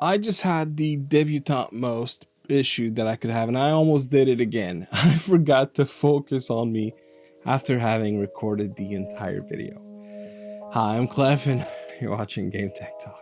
I just had the debutante most issue that I could have, and I almost did it again. I forgot to focus on me after having recorded the entire video. Hi, I'm Clef, and you're watching GameTech Talk.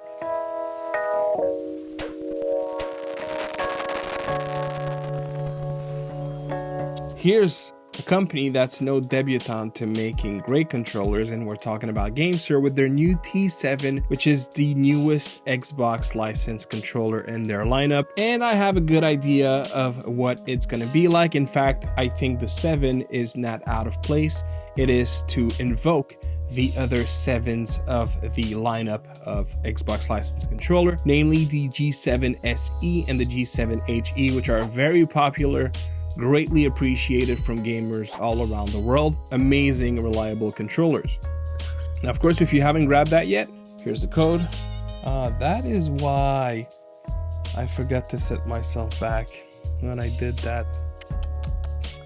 Here's a company that's no debutante to making great controllers, and we're talking about GameSir with their new T7, which is the newest Xbox licensed controller in their lineup. And I have a good idea of what it's going to be like. In fact, I think the 7 is not out of place. It is to invoke the other 7s of the lineup of Xbox licensed controller, namely the G7 SE and the G7 HE, which are very popular, greatly appreciated from gamers all around the world. Amazing, reliable controllers. Now, of course, if you haven't grabbed that yet, here's the code. That is why I forgot to set myself back when I did that.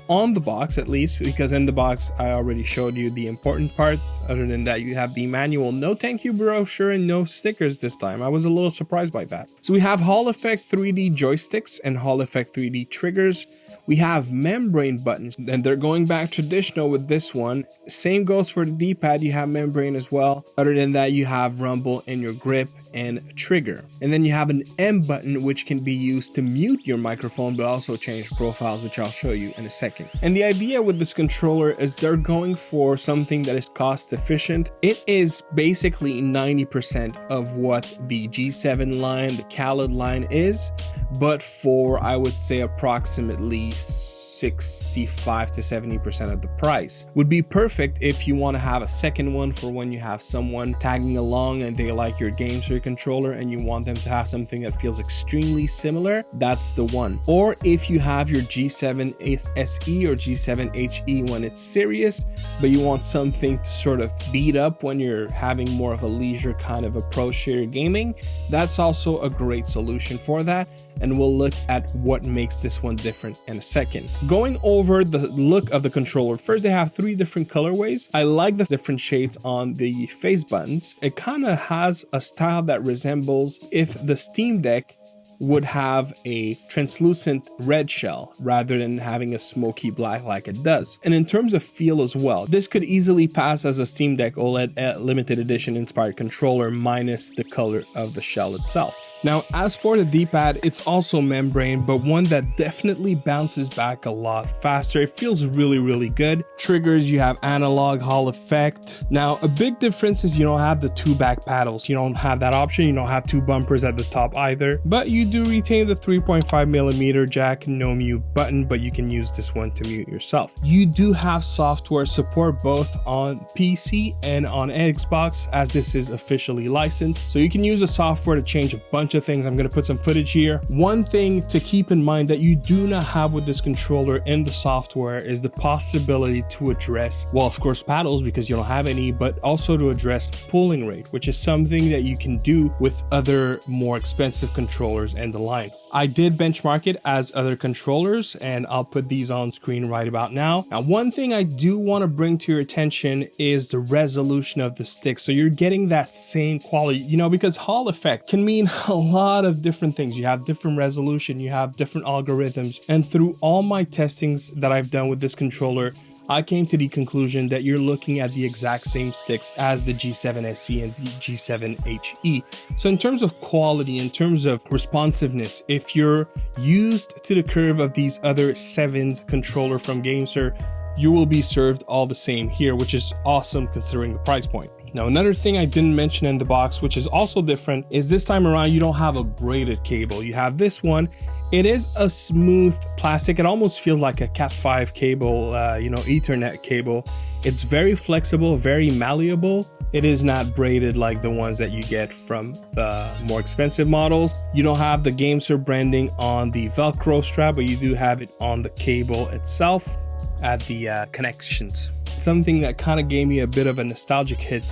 On the box, at least, because in the box I already showed you the important part. Other than that, you have the manual, no thank you brochure, and no stickers this time. I was a little surprised by that. So we have Hall Effect 3D joysticks and Hall Effect 3D triggers. We have membrane buttons, and they're going back traditional with this one. Same goes for the D-pad, you have membrane as well. Other than that, you have rumble in your grip and trigger. And then you have an M button, which can be used to mute your microphone, but also change profiles, which I'll show you in a second. And the idea with this controller is they're going for something that is cost efficient. It is basically 90% of what the G7 line, the Khaled line is, but for, I would say, approximately 65 to 70% of the price. Would be perfect if you want to have a second one for when you have someone tagging along and they like your GameSir controller and you want them to have something that feels extremely similar. That's the one. Or if you have your G7 SE or G7 HE when it's serious, but you want something to sort of beat up when you're having more of a leisure kind of approach to your gaming, that's also a great solution for that. And we'll look at what makes this one different in a second. Going over the look of the controller, first they have 3 different colorways. I like the different shades on the face buttons. It kind of has a style that resembles if the Steam Deck would have a translucent red shell rather than having a smoky black like it does. And in terms of feel as well, this could easily pass as a Steam Deck OLED limited edition inspired controller minus the color of the shell itself. Now, as for the D-pad, it's also membrane, but one that definitely bounces back a lot faster. It feels really, really good. Triggers, you have analog Hall Effect. Now, a big difference is you don't have the 2 back paddles. You don't have that option. You don't have 2 bumpers at the top either, but you do retain the 3.5mm jack, no mute button, but you can use this one to mute yourself. You do have software support both on PC and on Xbox, as this is officially licensed. So you can use the software to change a bunch of things. I'm going to put some footage here. One thing to keep in mind that you do not have with this controller in the software is the possibility to address, well, of course, paddles because you don't have any, but also to address pulling rate, which is something that you can do with other more expensive controllers in the line. I did benchmark it as other controllers, and I'll put these on screen right about now. Now, one thing I do want to bring to your attention is the resolution of the stick. So you're getting that same quality, you know, because Hall Effect can mean a lot of different things. You have different resolution, you have different algorithms, and through all my testings that I've done with this controller, I came to the conclusion that you're looking at the exact same sticks as the G7 SE and the G7 HE. So in terms of quality, in terms of responsiveness, if you're used to the curve of these other 7s controller from GameSir, you will be served all the same here, which is awesome considering the price point. Now, another thing I didn't mention in the box, which is also different, is this time around you don't have a braided cable. You have this one. It is a smooth plastic. It almost feels like a Cat5 cable, Ethernet cable. It's very flexible, very malleable. It is not braided like the ones that you get from the more expensive models. You don't have the GameSir branding on the Velcro strap, but you do have it on the cable itself at the connections. Something that kind of gave me a bit of a nostalgic hit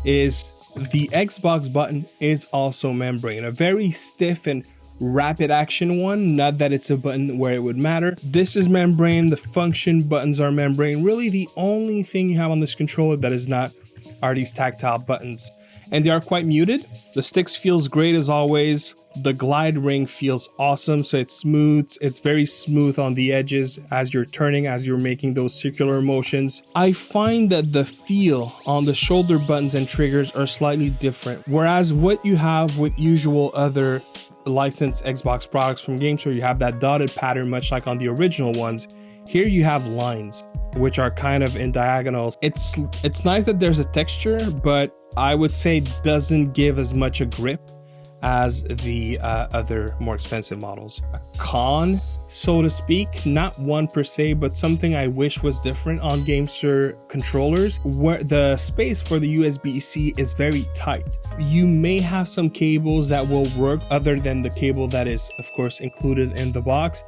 is the Xbox button is also membrane, a very stiff and rapid action one, not that it's a button where it would matter. This is membrane, the function buttons are membrane. Really the only thing you have on this controller that is not are these tactile buttons. and they are quite muted. The sticks feels great as always. The glide ring feels awesome, so it's smooth. It's very smooth on the edges as you're turning, as you're making those circular motions. I find that the feel on the shoulder buttons and triggers are slightly different, whereas what you have with usual other licensed Xbox products from GameSir, you have that dotted pattern much like on the original ones. Here you have lines which are kind of in diagonals. It's nice that there's a texture, but I would say doesn't give as much a grip as the other more expensive models. A con, so to speak, not one per se, but something I wish was different on GameSir controllers, where the space for the USB-C is very tight. You may have some cables that will work other than the cable that is, of course, included in the box,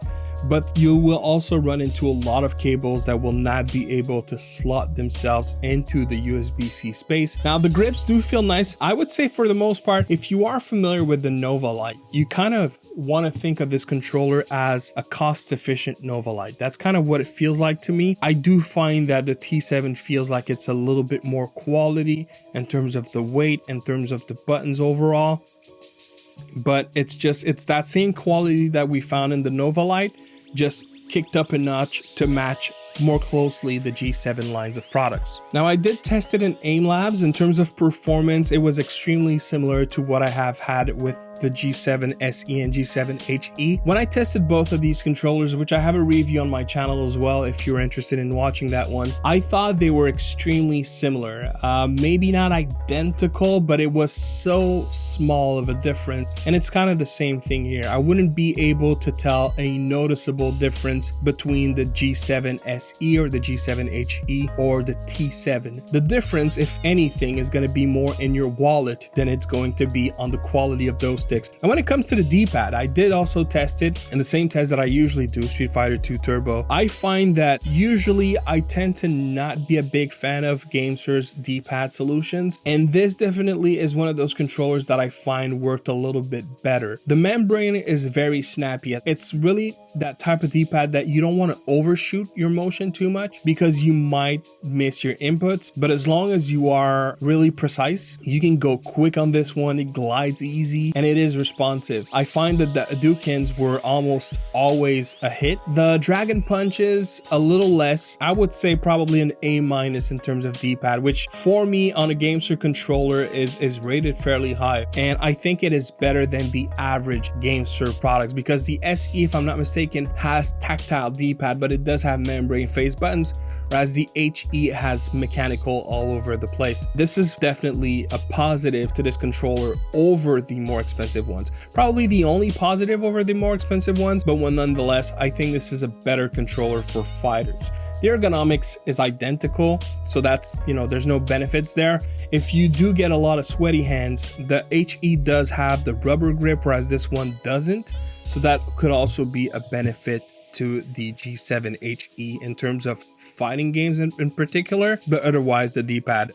but you will also run into a lot of cables that will not be able to slot themselves into the USB-C space. Now, the grips do feel nice. I would say for the most part, if you are familiar with the Nova Lite, you kind of want to think of this controller as a cost-efficient Nova Lite. That's kind of what it feels like to me. I do find that the T7 feels like it's a little bit more quality in terms of the weight, in terms of the buttons overall. But it's that same quality that we found in the Nova Lite, just kicked up a notch to match more closely the G7 lines of products. Now, I did test it in AIM Labs. In terms of performance, it was extremely similar to what I have had with the G7 SE and G7 HE. When I tested both of these controllers, which I have a review on my channel as well if you're interested in watching that one, I thought they were extremely similar. Maybe not identical, but it was so small of a difference, and it's kind of the same thing here. I wouldn't be able to tell a noticeable difference between the G7 SE or the G7 HE or the T7. The difference, if anything, is going to be more in your wallet than it's going to be on the quality of those sticks. And when it comes to the D-pad, I did also test it in the same test that I usually do, Street Fighter 2 Turbo. I find that usually I tend to not be a big fan of GameSir's D-pad solutions, and this definitely is one of those controllers that I find worked a little bit better. The membrane is very snappy. It's really that type of D-pad that you don't want to overshoot your motion too much because you might miss your inputs, but as long as you are really precise, you can go quick on this one. It glides easy and it is responsive. I find that the Hadoukens were almost always a hit. The Dragon Punches, a little less. I would say probably an A- in terms of D-pad, which for me on a GameSir controller is rated fairly high. And I think it is better than the average GameSir products because the SE, if I'm not mistaken, has tactile D-pad, but it does have membrane face buttons, whereas the HE has mechanical all over the place. This is definitely a positive to this controller over the more expensive ones. Probably the only positive over the more expensive ones, but nonetheless, I think this is a better controller for fighters. The ergonomics is identical, so that's, there's no benefits there. If you do get a lot of sweaty hands, the HE does have the rubber grip, whereas this one doesn't. So that could also be a benefit to the G7 HE in terms of fighting games in particular, but otherwise the D-pad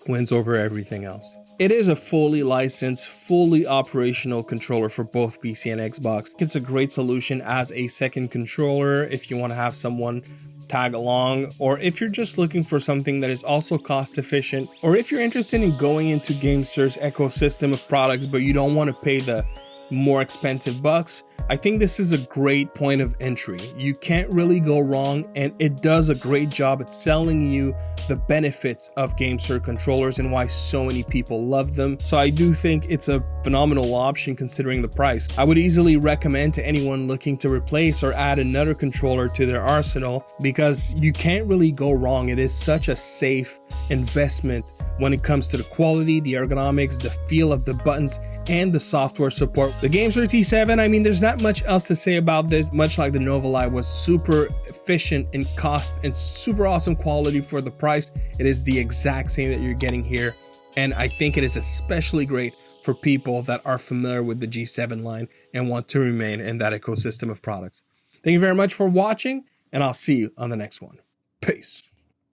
wins over everything else. It is a fully licensed, fully operational controller for both PC and Xbox. It's a great solution as a second controller if you want to have someone tag along, or if you're just looking for something that is also cost efficient, or if you're interested in going into GameSir's ecosystem of products but you don't want to pay the more expensive bucks. I think this is a great point of entry. You can't really go wrong, and it does a great job at selling you the benefits of GameSir controllers and why so many people love them. So I do think it's a phenomenal option considering the price. I would easily recommend to anyone looking to replace or add another controller to their arsenal because you can't really go wrong. It is such a safe investment when it comes to the quality, the ergonomics, the feel of the buttons, and the software support. The GameSir T7, I mean, there's not much else to say about this. Much like the Nova Lite was super efficient in cost and super awesome quality for the price, it is the exact same that you're getting here. And I think it is especially great for people that are familiar with the G7 line and want to remain in that ecosystem of products. Thank you very much for watching, and I'll see you on the next one. Peace.